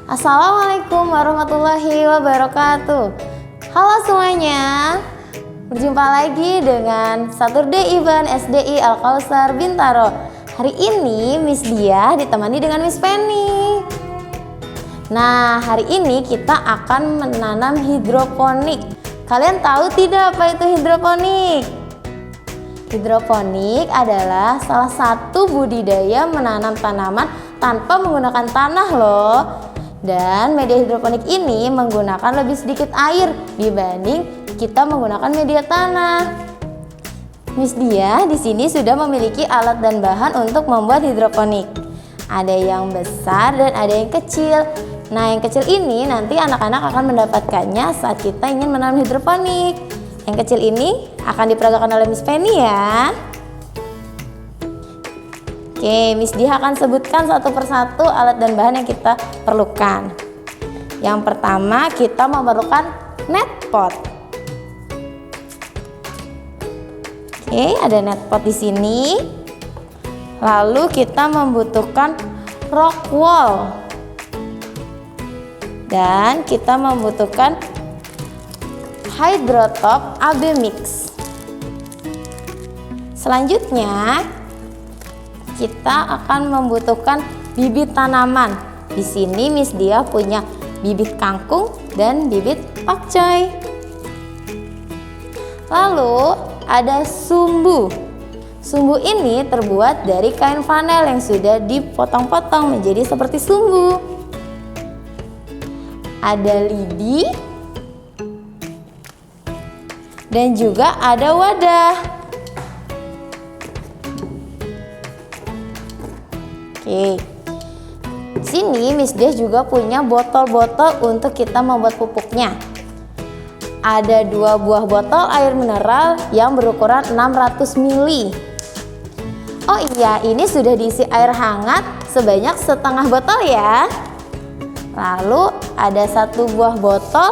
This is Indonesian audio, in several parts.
Assalamualaikum warahmatullahi wabarakatuh. Halo semuanya, berjumpa lagi dengan Saturday Event SDI Al Kausar Bintaro. Hari ini Miss Dia ditemani dengan Miss Penny. Nah, hari ini kita akan menanam hidroponik. Kalian tahu tidak apa itu hidroponik? Hidroponik adalah salah satu budidaya menanam tanaman tanpa menggunakan tanah loh. Dan media hidroponik ini menggunakan lebih sedikit air dibanding kita menggunakan media tanah. Miss Dia di sini sudah memiliki alat dan bahan untuk membuat hidroponik. Ada yang besar dan ada yang kecil. Nah, yang kecil ini nanti anak-anak akan mendapatkannya saat kita ingin menanam hidroponik. Yang kecil ini akan diperagakan oleh Miss Penny ya. Oke, Miss Dia akan sebutkan satu persatu alat dan bahan yang kita perlukan. Yang pertama kita memerlukan net pot. Oke, ada net pot di sini. Lalu kita membutuhkan rock wool. Dan kita membutuhkan Hydrotop AB Mix. Selanjutnya kita akan membutuhkan bibit tanaman. Di sini Miss Dia punya bibit kangkung dan bibit pakcoy. Lalu ada sumbu. Sumbu ini terbuat dari kain flanel yang sudah dipotong-potong menjadi seperti sumbu. Ada lidi dan juga ada wadah. Oke. Di sini Miss Dia juga punya botol-botol untuk kita membuat pupuknya. Ada 2 buah botol air mineral yang berukuran 600 ml. Oh iya, ini sudah diisi air hangat sebanyak setengah botol ya. Lalu ada 1 buah botol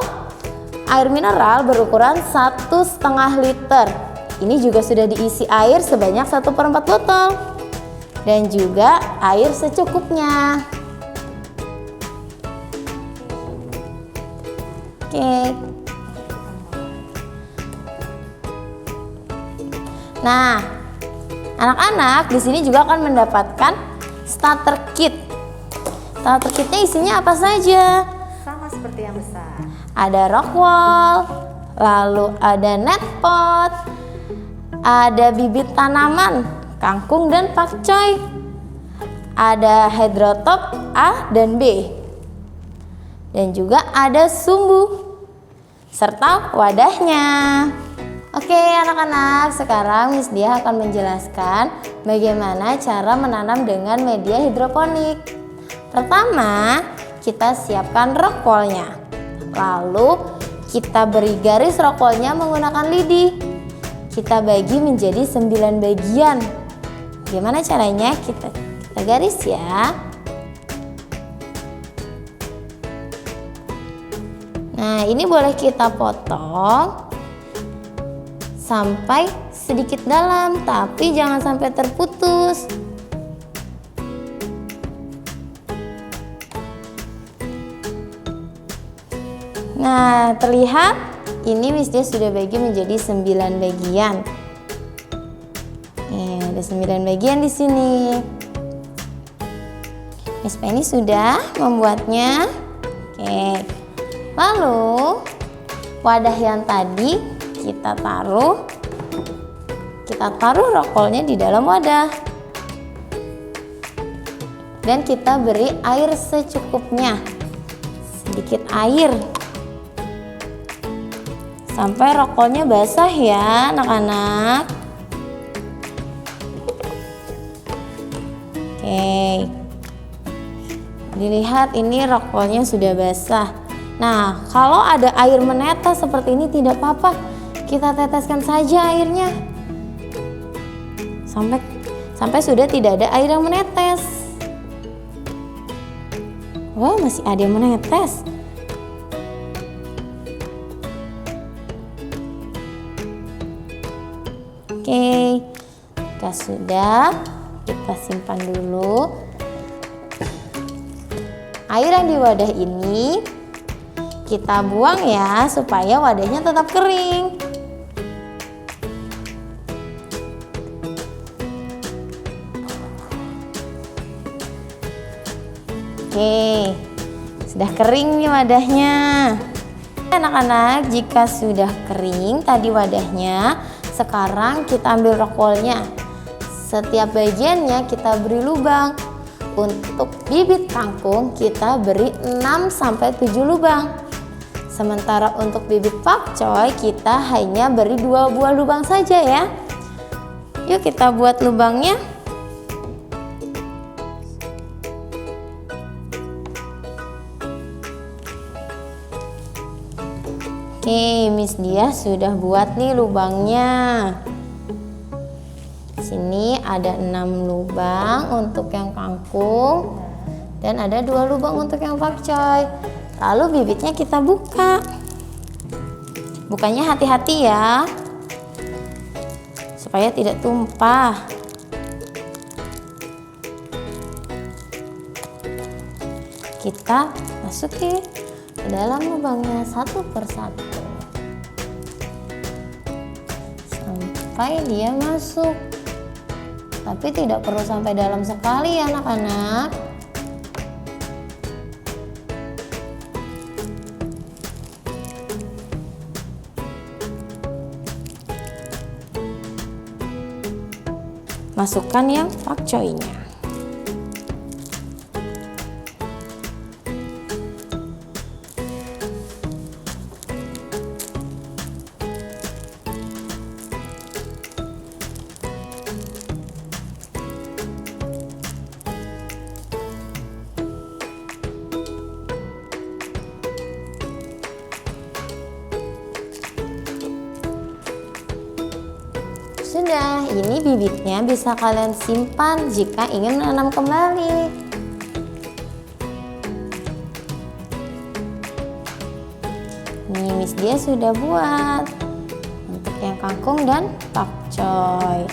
air mineral berukuran 1,5 liter. Ini juga sudah diisi air sebanyak 1/4 botol. Dan juga air secukupnya. Oke. Nah, anak-anak di sini juga akan mendapatkan starter kit. Starter kitnya isinya apa saja? Sama seperti yang besar. Ada rock wool, lalu ada net pot, ada bibit tanaman, kangkung dan pakcoy, ada hydrotop A dan B, dan juga ada sumbu serta wadahnya. Oke anak-anak, sekarang Miss Dia akan menjelaskan bagaimana cara menanam dengan media hidroponik. Pertama, kita siapkan rock wool-nya. Lalu kita beri garis rock wool-nya menggunakan lidi. Kita bagi menjadi 9 bagian. Gimana caranya? Kita garis ya. Nah, ini boleh kita potong sampai sedikit dalam, tapi jangan sampai terputus. Nah, terlihat ini Miss Dia sudah bagi menjadi 9 bagian. Nih, ada 9 bagian di sini. Miss Penny sudah membuatnya. Oke. Lalu wadah yang tadi kita taruh rock wool-nya di dalam wadah. Dan kita beri air secukupnya. Sedikit air. Sampai rock wool-nya basah ya anak-anak. Oke. Dilihat ini rock wool-nya sudah basah. Nah, kalau ada air menetes seperti ini tidak apa-apa. Kita teteskan saja airnya. Sampai sudah tidak ada air yang menetes. Wah, masih ada yang menetes. Oke, jika sudah, kita simpan dulu Air yang di wadah ini kita buang ya, supaya wadahnya tetap kering. Oke, sudah kering nih wadahnya. Anak-anak, jika sudah kering tadi wadahnya, sekarang kita ambil rokolnya. Setiap bagiannya kita beri lubang. Untuk bibit kangkung kita beri 6-7 lubang. Sementara untuk bibit pakcoy kita hanya beri 2 buah lubang saja ya. Yuk kita buat lubangnya. Oke, Miss Dia sudah buat nih lubangnya. Sini ada 6 lubang untuk yang kangkung dan ada 2 lubang untuk yang pakcoy. Lalu bibitnya kita buka. Bukanya hati-hati ya, supaya tidak tumpah. Kita masukin ke dalam lubangnya satu persatu sampai dia masuk. Tapi tidak perlu sampai dalam sekali ya anak-anak. Masukkan yang pakcoynya. Sudah, ini bibitnya bisa kalian simpan jika ingin menanam kembali. Nih, Miss Dia sudah buat untuk yang kangkung dan pakcoy.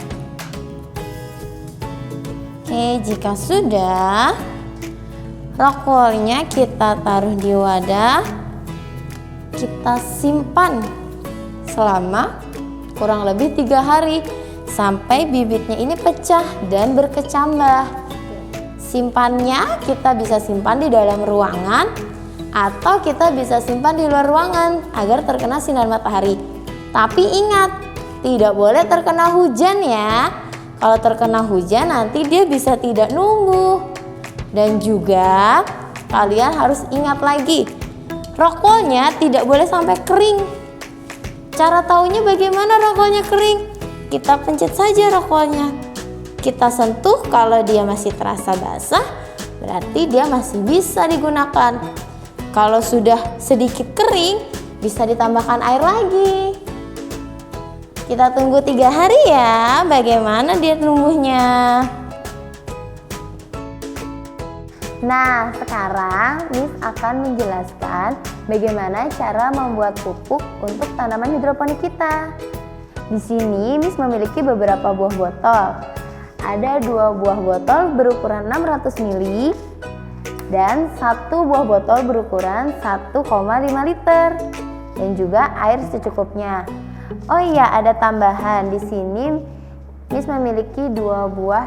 Oke, jika sudah, rokolnya kita taruh di wadah. Kita simpan selama kurang lebih 3 hari sampai bibitnya ini pecah dan berkecambah. Simpannya kita bisa simpan di dalam ruangan atau kita bisa simpan di luar ruangan agar terkena sinar matahari. Tapi ingat, tidak boleh terkena hujan ya. Kalau terkena hujan nanti dia bisa tidak numbuh. Dan juga kalian harus ingat lagi, rokolnya tidak boleh sampai kering. Cara taunya bagaimana rokolnya kering? Kita pencet saja rokolnya. Kita sentuh, kalau dia masih terasa basah, berarti dia masih bisa digunakan. Kalau sudah sedikit kering, bisa ditambahkan air lagi. Kita tunggu 3 hari ya, bagaimana dia tumbuhnya. Nah, sekarang Miss akan menjelaskan bagaimana cara membuat pupuk untuk tanaman hidroponik kita. Di sini Miss memiliki beberapa buah botol. Ada 2 buah botol berukuran 600 ml dan 1 buah botol berukuran 1,5 liter dan juga air secukupnya. Oh iya, ada tambahan. Di sini Miss memiliki 2 buah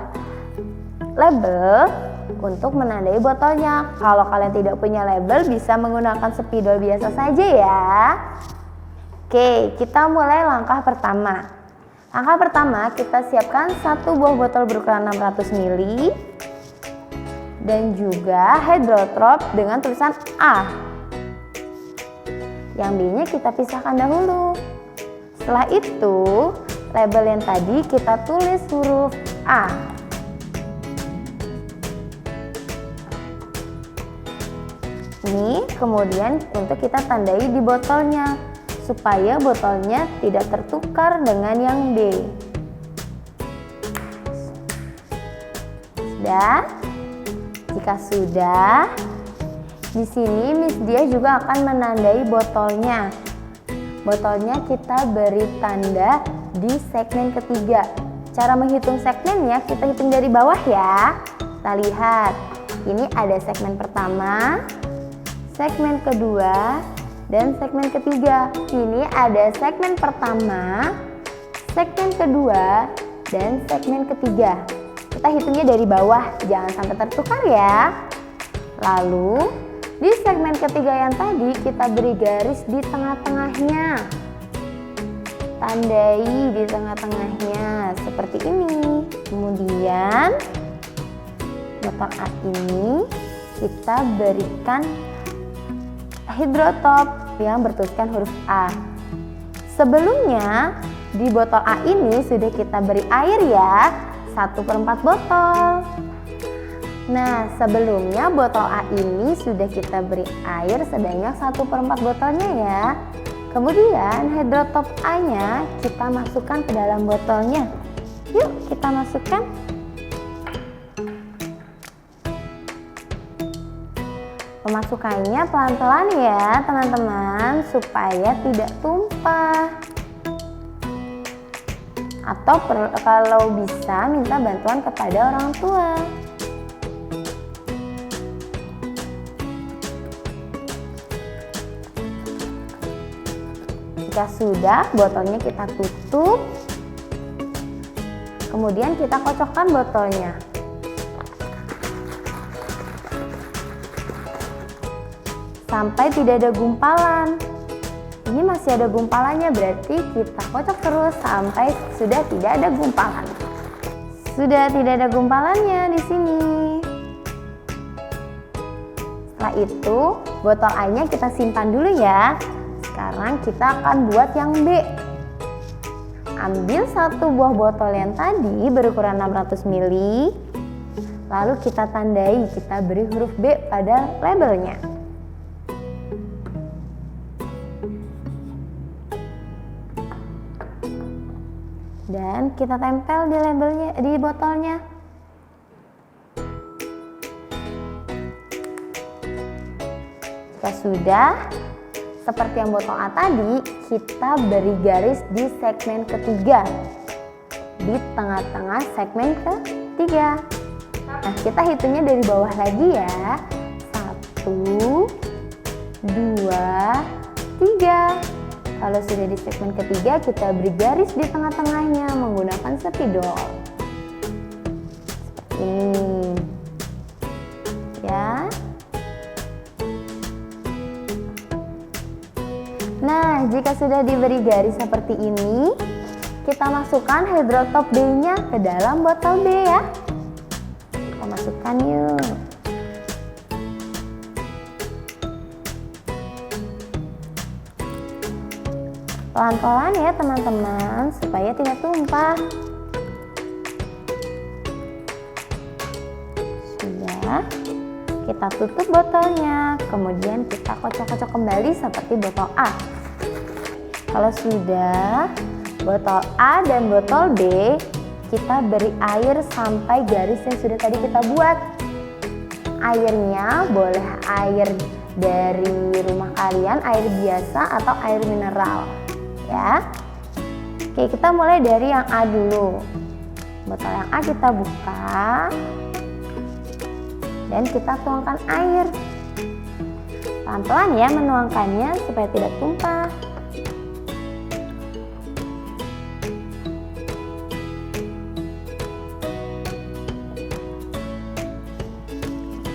label untuk menandai botolnya. Kalau kalian tidak punya label, bisa menggunakan spidol biasa saja ya. Oke, kita mulai langkah pertama. Langkah pertama, kita siapkan 1 buah botol berukuran 600 ml dan juga hydrotrop dengan tulisan A. Yang B-nya kita pisahkan dahulu. Setelah itu, label yang tadi kita tulis huruf A. Ini kemudian untuk kita tandai di botolnya supaya botolnya tidak tertukar dengan yang B. Sudah? Jika sudah, di sini Miss Dia juga akan menandai botolnya. Botolnya kita beri tanda di segmen ketiga. Cara menghitung segmennya kita hitung dari bawah ya. Kita lihat. Ini ada segmen pertama, segmen kedua, dan segmen ketiga. Ini ada segmen pertama, segmen kedua, dan segmen ketiga. Kita hitungnya dari bawah, jangan sampai tertukar ya. Lalu di segmen ketiga yang tadi kita beri garis di tengah-tengahnya. Tandai di tengah-tengahnya seperti ini. Kemudian botol A ini kita berikan hidrotop yang bertuliskan huruf A. Sebelumnya di botol A ini sudah kita beri air ya, 1/4 botol. Nah, sebelumnya botol A ini sudah kita beri air sebanyak 1/4 botolnya ya. Kemudian hidrotop A-nya kita masukkan ke dalam botolnya. Yuk kita masukkan. Pemasukannya pelan-pelan ya teman-teman, supaya tidak tumpah. Atau kalau bisa minta bantuan kepada orang tua. Jika sudah, botolnya kita tutup. Kemudian kita kocokkan botolnya. Sampai tidak ada gumpalan. Ini masih ada gumpalannya, berarti kita kocok terus sampai sudah tidak ada gumpalan. Sudah tidak ada gumpalannya di sini. Setelah itu, botol A-nya kita simpan dulu ya. Sekarang kita akan buat yang B. Ambil satu buah botol yang tadi berukuran 600 ml. Lalu kita tandai, kita beri huruf B pada labelnya. Dan kita tempel di labelnya, di botolnya. Jika sudah, seperti yang botol A tadi, kita beri garis di segmen ketiga, di tengah-tengah segmen ketiga. Nah, kita hitungnya dari bawah lagi ya. 1, 2, 3. Kalau sudah di segmen ketiga, kita beri garis di tengah-tengahnya menggunakan spidol. Seperti ini. Ya. Nah, jika sudah diberi garis seperti ini, kita masukkan hidrotop B-nya ke dalam botol B ya. Kita masukkan yuk. Pelan-pelan ya teman-teman, supaya tidak tumpah. Sudah, kita tutup botolnya, kemudian kita kocok-kocok kembali seperti botol A. Kalau sudah, botol A dan botol B, kita beri air sampai garis yang sudah tadi kita buat. Airnya boleh air dari rumah kalian, air biasa atau air mineral. Ya. Oke, kita mulai dari yang A dulu. Botol yang A kita buka dan kita tuangkan air. Pelan-pelan ya menuangkannya supaya tidak tumpah.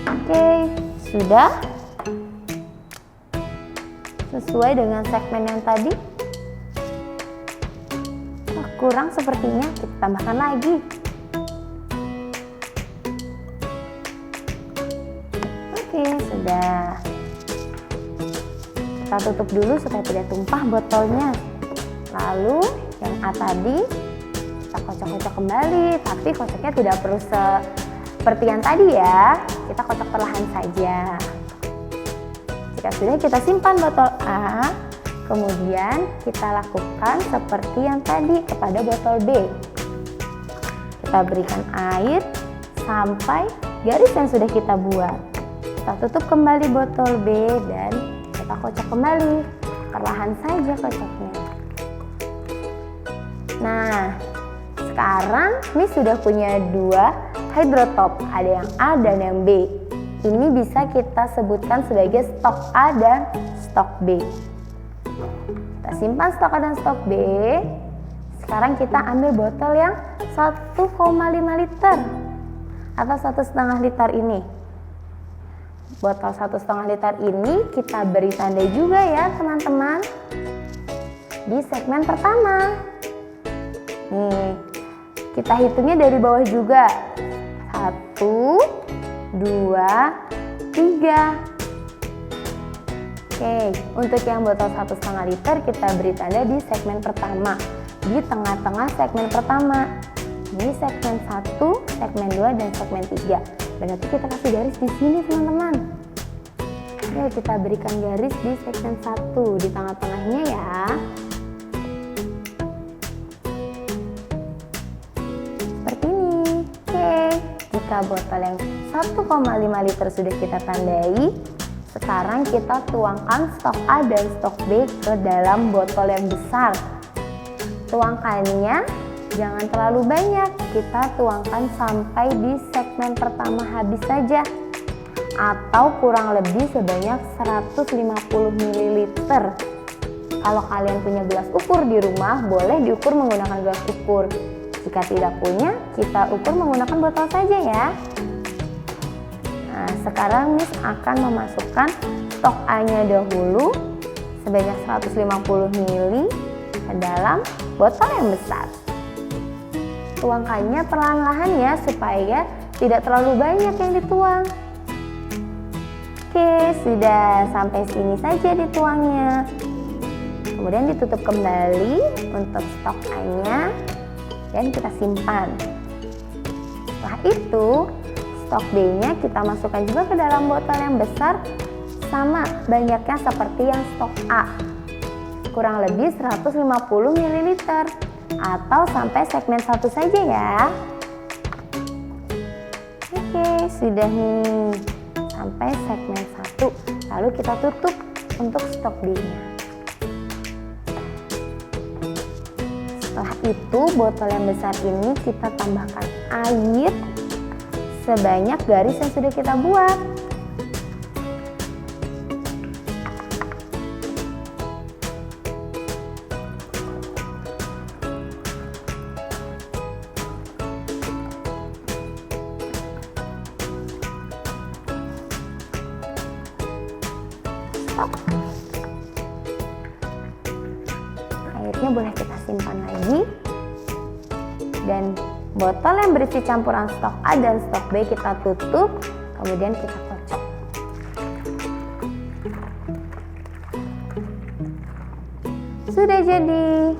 Oke, sudah sesuai dengan segmen yang tadi. Kurang sepertinya, kita tambahkan lagi. Oke, sudah. Kita tutup dulu supaya tidak tumpah botolnya. Lalu yang A tadi kita kocok-kocok kembali, tapi kocoknya tidak perlu seperti yang tadi ya. Kita kocok perlahan saja. Jika sudah, kita simpan botol A. Kemudian kita lakukan seperti yang tadi kepada botol B. Kita berikan air sampai garis yang sudah kita buat. Kita tutup kembali botol B dan kita kocok kembali. Perlahan saja kocoknya. Nah, sekarang Miss sudah punya dua hidrotop, ada yang A dan yang B. Ini bisa kita sebutkan sebagai stok A dan stok B. Kita simpan stok A dan stok B. Sekarang kita ambil botol yang 1,5 liter atau 1,5 liter ini. Botol 1,5 liter ini kita beri tanda juga ya teman-teman di segmen pertama. Nih, kita hitungnya dari bawah juga. 1, 2, 3. Oke, untuk yang botol 1,5 liter kita beri tanda di segmen pertama, di tengah-tengah segmen pertama. Ini segmen 1, segmen 2, dan segmen 3. Berarti kita kasih garis di sini teman-teman. Oke, kita berikan garis di segmen 1 di tengah-tengahnya ya. Seperti ini. Oke, jika botol yang 1,5 liter sudah kita tandai, sekarang kita tuangkan stok A dan stok B ke dalam botol yang besar. Tuangkannya jangan terlalu banyak, kita tuangkan sampai di segmen pertama habis saja, atau kurang lebih sebanyak 150 ml. Kalau kalian punya gelas ukur di rumah, boleh diukur menggunakan gelas ukur. Jika tidak punya, kita ukur menggunakan botol saja ya. Nah, sekarang Miss akan memasukkan stok A-nya dahulu sebanyak 150 ml ke dalam botol yang besar. Tuangkannya perlahan-lahan ya, supaya tidak terlalu banyak yang dituang. Oke, sudah sampai sini saja dituangnya. Kemudian ditutup kembali untuk stok A-nya dan kita simpan. Setelah itu, stok B-nya kita masukkan juga ke dalam botol yang besar, sama banyaknya seperti yang stok A. Kurang lebih 150 ml atau sampai segmen 1 saja ya. Oke, sudah nih sampai segmen 1. Lalu kita tutup untuk stok B-nya. Setelah itu, botol yang besar ini kita tambahkan air sebanyak garis yang sudah kita buat. Airnya boleh kita simpan lagi, dan botol yang berisi campuran stok A dan stok B kita tutup, kemudian kita kocok. Sudah jadi.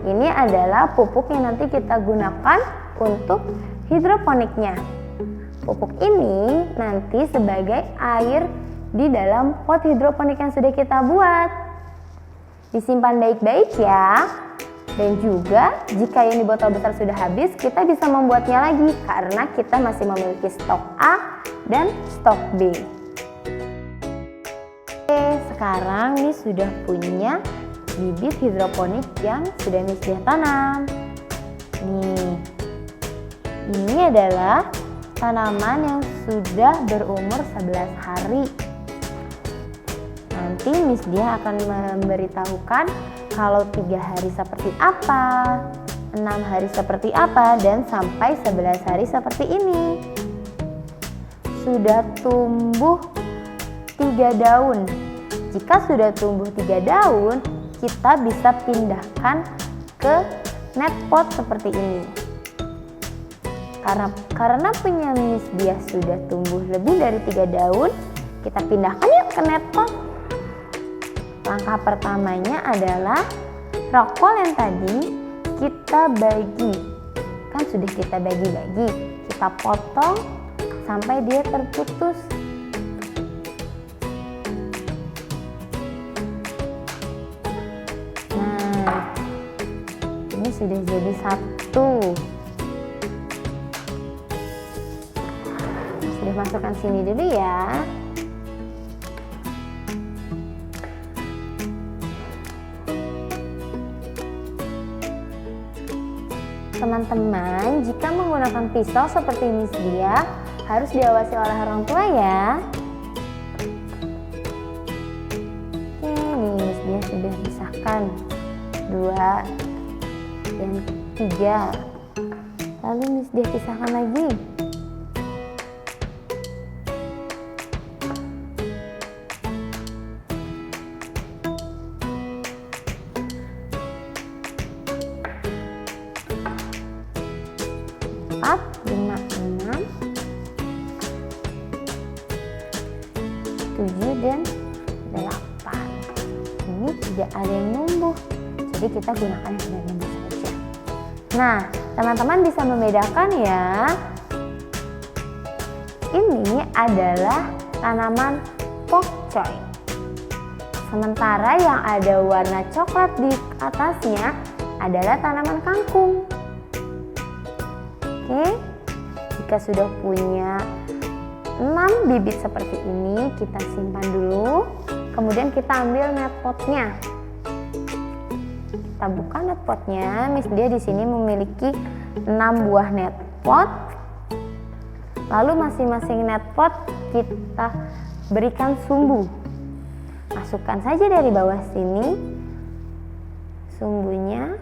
Ini adalah pupuk yang nanti kita gunakan untuk hidroponiknya. Pupuk ini nanti sebagai air di dalam pot hidroponik yang sudah kita buat. Disimpan baik-baik ya. Dan juga jika yang di botol besar sudah habis, kita bisa membuatnya lagi karena kita masih memiliki stok A dan stok B. Oke, sekarang nih sudah punya bibit hidroponik yang sudah Miss Diah tanam. Nih, ini adalah tanaman yang sudah berumur 11 hari. Nanti Miss Diah akan memberitahukan kalau 3 hari seperti apa, 6 hari seperti apa, dan sampai 11 hari seperti ini. Sudah tumbuh 3 daun. Jika sudah tumbuh 3 daun, kita bisa pindahkan ke net pot seperti ini. Karena punya Miss Diah sudah tumbuh lebih dari 3 daun, kita pindahkan yuk ke net pot. Langkah pertamanya adalah rokol yang tadi kita bagi. Kan sudah kita bagi-bagi, kita potong sampai dia terputus. Nah, ini sudah jadi satu. Sudah masukkan sini dulu ya. Teman-teman, jika menggunakan pisau seperti Miss Diah, harus diawasi oleh orang tua ya. Oke, nih Miss Dia sudah pisahkan 2 dan 3. Lalu Miss Dia pisahkan lagi. Empat, 5, 6, 7 dan 8. Ini tidak ada yang numbuh, jadi kita gunakan yang sudah numbuh saja. Nah, teman-teman bisa membedakan ya. Ini adalah tanaman pokcoy. Sementara yang ada warna coklat di atasnya adalah tanaman kangkung. Oke, jika sudah punya 6 bibit seperti ini, kita simpan dulu. Kemudian kita ambil net potnya. Kita buka net potnya. Miss Dia di sini memiliki 6 buah net pot. Lalu masing-masing net pot kita berikan sumbu. Masukkan saja dari bawah sini sumbunya.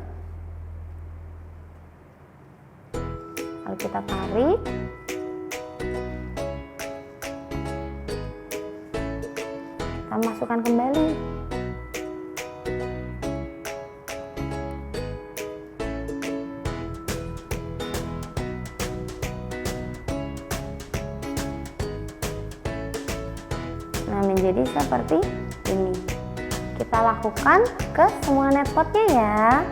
Lalu kita tarik. Kita masukkan kembali. Nah, menjadi seperti ini. Kita lakukan ke semua net potnya ya.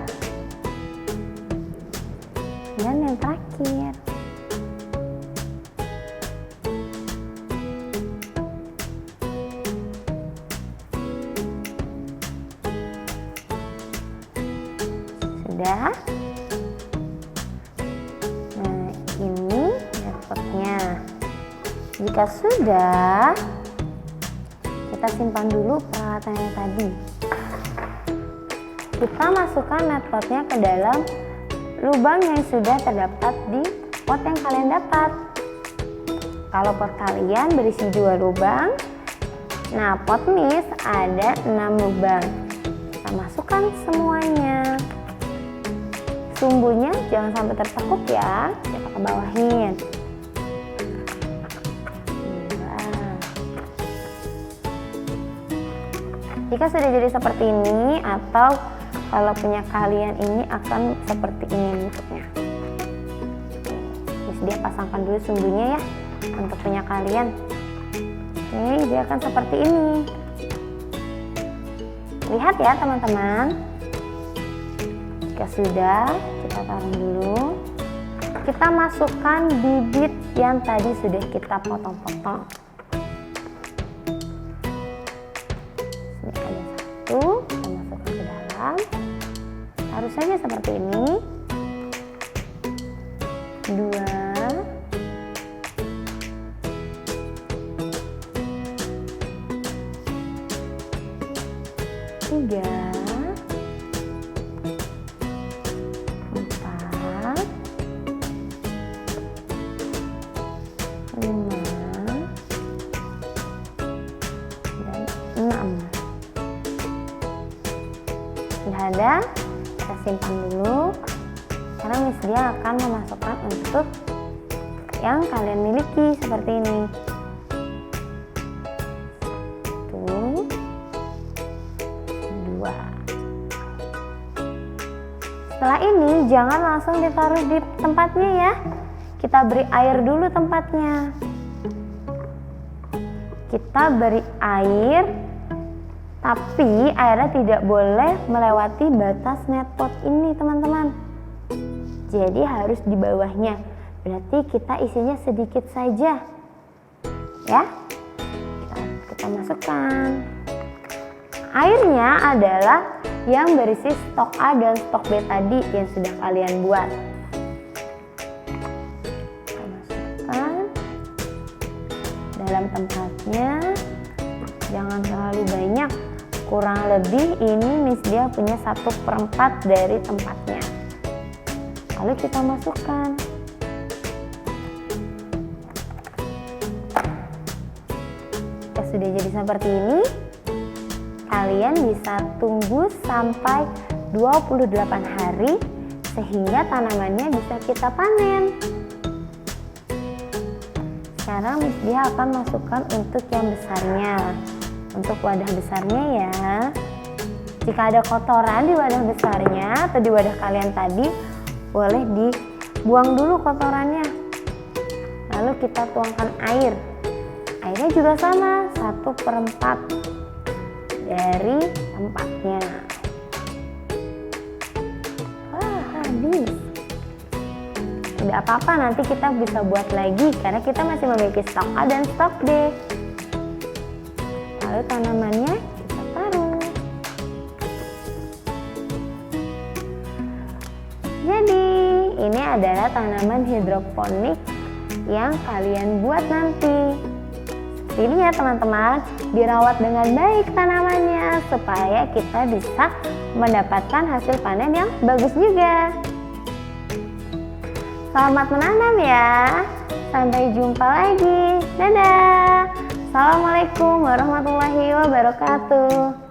Dan yang terakhir. Sudah. Nah, ini net potnya. Jika sudah, kita simpan dulu peralatannya tadi. Kita masukkan net potnya ke dalam lubang yang sudah terdapat di pot yang kalian dapat. Kalau pot kalian berisi 2 lubang, nah pot Miss ada 6 lubang. Kita masukkan semuanya. Sumbunya jangan sampai tertekuk ya, kita ke bawahin. Jika sudah jadi seperti ini, atau kalau punya kalian ini akan seperti ini bentuknya. Miss Dia pasangkan dulu sumbunya ya untuk punya kalian. Oke, dia akan seperti ini. Lihat ya teman-teman. Jika sudah, kita taruh dulu. Kita masukkan bibit yang tadi sudah kita potong-potong. Ini ada 1, kita masukkan ke dalam. Harus saja seperti ini. 2, 3, 4, 5, dan 6. Sudah ada, kita simpan dulu. Karena Miss Dia akan memasukkan untuk yang kalian miliki seperti ini. 1, 2. Setelah ini jangan langsung ditaruh di tempatnya ya. Kita beri air dulu tempatnya. Kita beri air, tapi airnya tidak boleh melewati batas net pot ini teman-teman. Jadi harus di bawahnya. Berarti kita isinya sedikit saja. Ya. Kita masukkan. Airnya adalah yang berisi stok A dan stok B tadi yang sudah kalian buat. Kita masukkan dalam tempatnya. Jangan terlalu banyak. Kurang lebih ini Miss Dia punya 1/4 dari tempatnya. Lalu kita masukkan. jadi seperti ini. Kalian bisa tunggu sampai 28 hari sehingga tanamannya bisa kita panen. Sekarang Miss Dia akan masukkan untuk yang besarnya. Untuk wadah besarnya ya. Jika ada kotoran di wadah besarnya atau di wadah kalian tadi, boleh dibuang dulu kotorannya. Lalu kita tuangkan air. Airnya juga sama, 1/4 dari tempatnya. Habis. Tidak apa-apa, nanti kita bisa buat lagi karena kita masih memiliki stok A dan stok D. Lalu tanamannya kita taruh. Jadi ini adalah tanaman hidroponik yang kalian buat nanti. Seperti ini ya teman-teman, dirawat dengan baik tanamannya supaya kita bisa mendapatkan hasil panen yang bagus juga. Selamat menanam ya. Sampai jumpa lagi. Dadah. Assalamualaikum warahmatullahi wabarakatuh.